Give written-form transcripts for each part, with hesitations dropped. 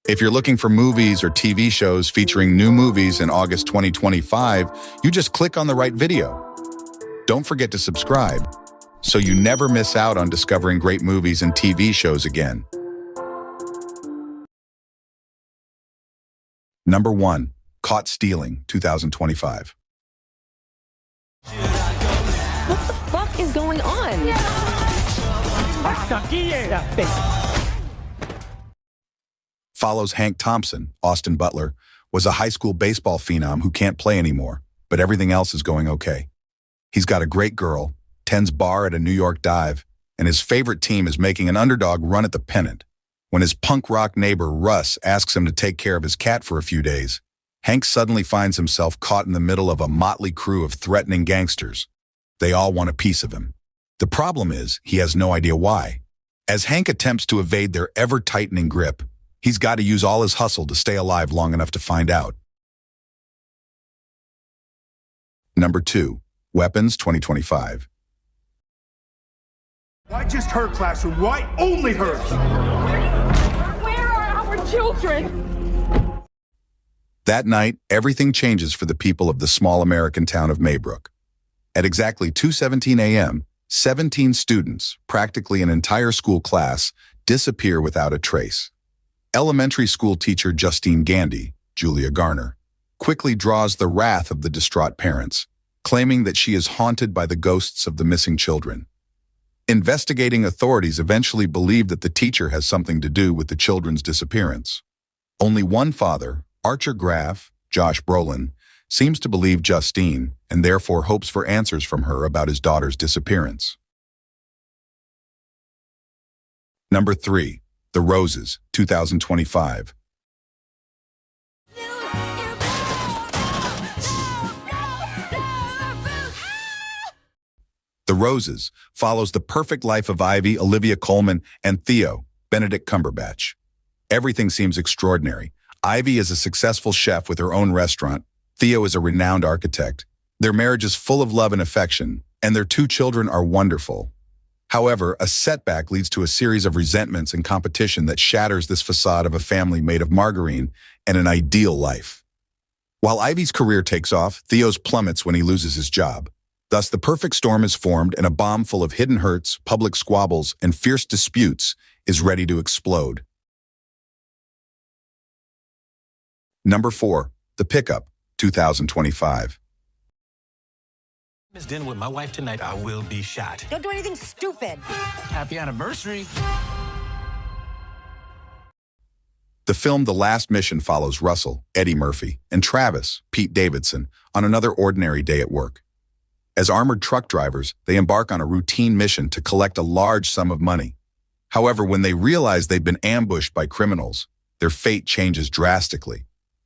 If you're looking for movies or TV shows featuring new movies in August 2025, you just click on the right video. Don't forget to subscribe so you never miss out on discovering great movies and TV shows again. Number 1. Caught Stealing, 2025. What the fuck is going on? Follows Hank Thompson, Austin Butler, was a high school baseball phenom who can't play anymore, but everything else is going okay. He's got a great girl, tends bar at a New York dive, and his favorite team is making an underdog run at the pennant. When his punk rock neighbor Russ asks him to take care of his cat for a few days, Hank suddenly finds himself caught in the middle of a motley crew of threatening gangsters. They all want a piece of him. The problem is, he has no idea why. As Hank attempts to evade their ever-tightening grip, he's got to use all his hustle to stay alive long enough to find out. Number 2. Weapons, 2025. Why just her classroom? Why only hers? Where are our children? That night, everything changes for the people of the small American town of Maybrook. At exactly 2:17 a.m., 17 students, practically an entire school class, disappear without a trace. Elementary school teacher Justine Gandy, Julia Garner, quickly draws the wrath of the distraught parents, claiming that she is haunted by the ghosts of the missing children. Investigating authorities eventually believe that the teacher has something to do with the children's disappearance. Only one father, Archer Graff, Josh Brolin, seems to believe Justine and therefore hopes for answers from her about his daughter's disappearance. Number 3. The Roses, 2025. The Roses follows the perfect life of Ivy, Olivia Colman, and Theo, Benedict Cumberbatch. Everything seems extraordinary. Ivy is a successful chef with her own restaurant. Theo is a renowned architect. Their marriage is full of love and affection, and their 2 children are wonderful. However, a setback leads to a series of resentments and competition that shatters this facade of a family made of margarine and an ideal life. While Ivy's career takes off, Theo's plummets when he loses his job. Thus, the perfect storm is formed and a bomb full of hidden hurts, public squabbles, and fierce disputes is ready to explode. Number 4. The Pickup, 2025. Miss dinner with my wife tonight, I will be shot. Don't do anything stupid. Happy anniversary. The film The Last Mission follows Russell, Eddie Murphy, and Travis, Pete Davidson, on another ordinary day at work. As armored truck drivers, they embark on a routine mission to collect a large sum of money. However, when they realize they've been ambushed by criminals, their fate changes drastically.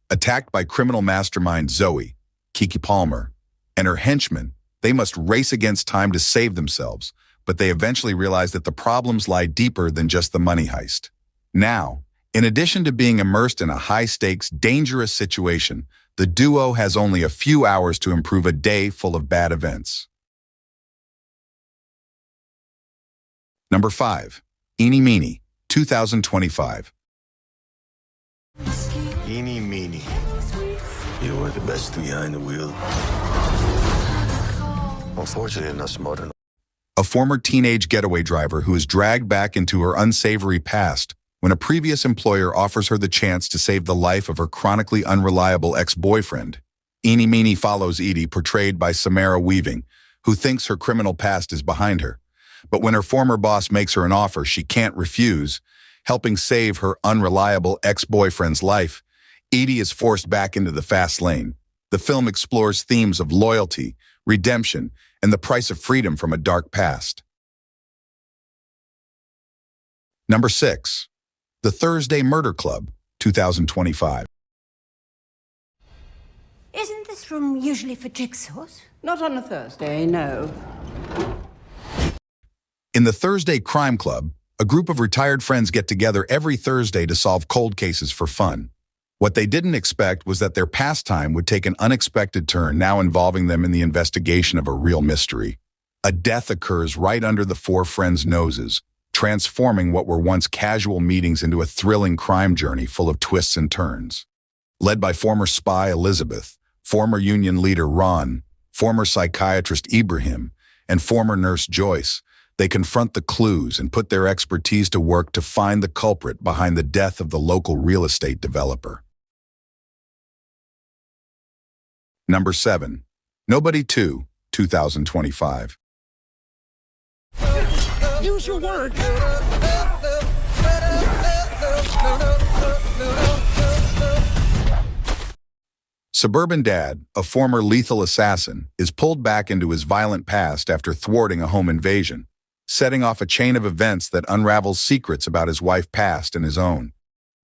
Attacked by criminal mastermind Zoe, Kiki Palmer, and her henchmen, they must race against time to save themselves, but they eventually realize that the problems lie deeper than just the money heist. Now, in addition to being immersed in a high-stakes, dangerous situation, the duo has only a few hours to improve a day full of bad events. Number 5. Eenie Meenie, 2025. Eenie Meenie. You were the best behind the wheel. Unfortunately, not smart enough. A former teenage getaway driver who is dragged back into her unsavory past when a previous employer offers her the chance to save the life of her chronically unreliable ex-boyfriend. Eenie Meenie follows Edie, portrayed by Samara Weaving, who thinks her criminal past is behind her. But when her former boss makes her an offer she can't refuse, helping save her unreliable ex-boyfriend's life, Edie is forced back into the fast lane. The film explores themes of loyalty, redemption, and the price of freedom from a dark past. Number 6. The Thursday Murder Club, 2025. Isn't this room usually for jigsaws? Not on a Thursday, no. In the Thursday Crime Club, a group of retired friends get together every Thursday to solve cold cases for fun. What they didn't expect was that their pastime would take an unexpected turn, now involving them in the investigation of a real mystery. A death occurs right under the 4 friends' noses, transforming what were once casual meetings into a thrilling crime journey full of twists and turns. Led by former spy Elizabeth, former union leader Ron, former psychiatrist Ibrahim, and former nurse Joyce, they confront the clues and put their expertise to work to find the culprit behind the death of the local real estate developer. Number 7. Nobody 2, 2025. Use your words. Suburban Dad, a former lethal assassin, is pulled back into his violent past after thwarting a home invasion, setting off a chain of events that unravels secrets about his wife past and his own.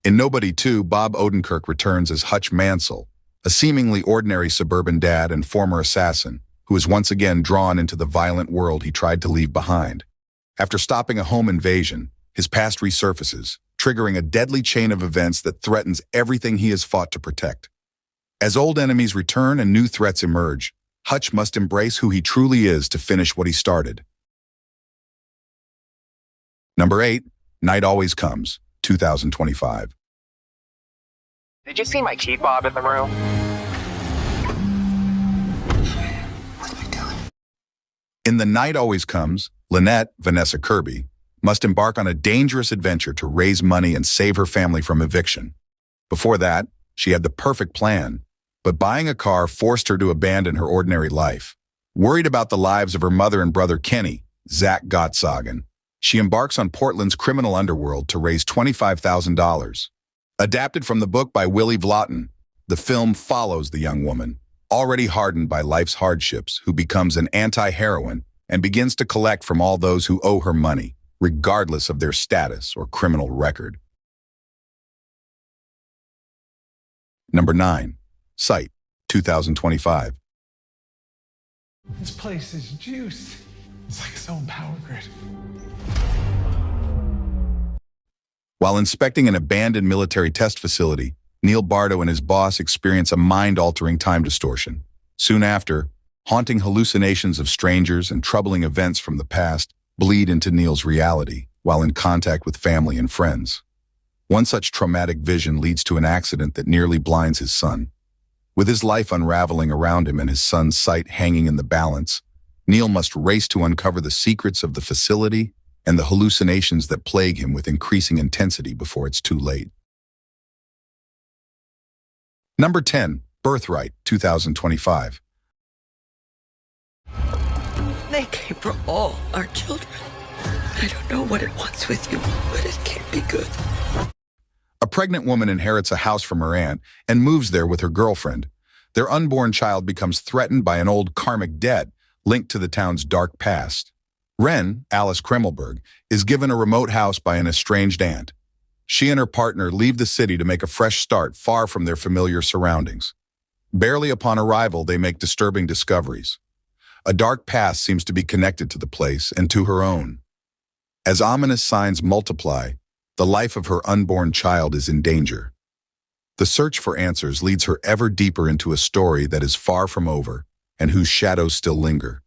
In Nobody 2, Bob Odenkirk returns as Hutch Mansell, a seemingly ordinary suburban dad and former assassin, who is once again drawn into the violent world he tried to leave behind. After stopping a home invasion, his past resurfaces, triggering a deadly chain of events that threatens everything he has fought to protect. As old enemies return and new threats emerge, Hutch must embrace who he truly is to finish what he started. Number 8, Night Always Comes, 2025. Did you see my key fob in the room? In The Night Always Comes, Lynette, Vanessa Kirby, must embark on a dangerous adventure to raise money and save her family from eviction. Before that, she had the perfect plan, but buying a car forced her to abandon her ordinary life. Worried about the lives of her mother and brother Kenny, Zach Gottsagen, she embarks on Portland's criminal underworld to raise $25,000. Adapted from the book by Willie Vlotten, the film follows the young woman, already hardened by life's hardships, who becomes an anti-heroine and begins to collect from all those who owe her money, regardless of their status or criminal record. Number 9. Sight, 2025. This place is juice. It's like its own power grid. While inspecting an abandoned military test facility, Neil Bardo and his boss experience a mind-altering time distortion. Soon after, haunting hallucinations of strangers and troubling events from the past bleed into Neil's reality while in contact with family and friends. One such traumatic vision leads to an accident that nearly blinds his son. With his life unraveling around him and his son's sight hanging in the balance, Neil must race to uncover the secrets of the facility and the hallucinations that plague him with increasing intensity before it's too late. Number 10. Birthright, 2025. They came for all our children. I don't know what it wants with you, but it can't be good. A pregnant woman inherits a house from her aunt and moves there with her girlfriend. Their unborn child becomes threatened by an old karmic debt linked to the town's dark past. Wren, Alice Kremmelberg, is given a remote house by an estranged aunt. She and her partner leave the city to make a fresh start far from their familiar surroundings. Barely upon arrival, they make disturbing discoveries. A dark past seems to be connected to the place and to her own. As ominous signs multiply, the life of her unborn child is in danger. The search for answers leads her ever deeper into a story that is far from over and whose shadows still linger.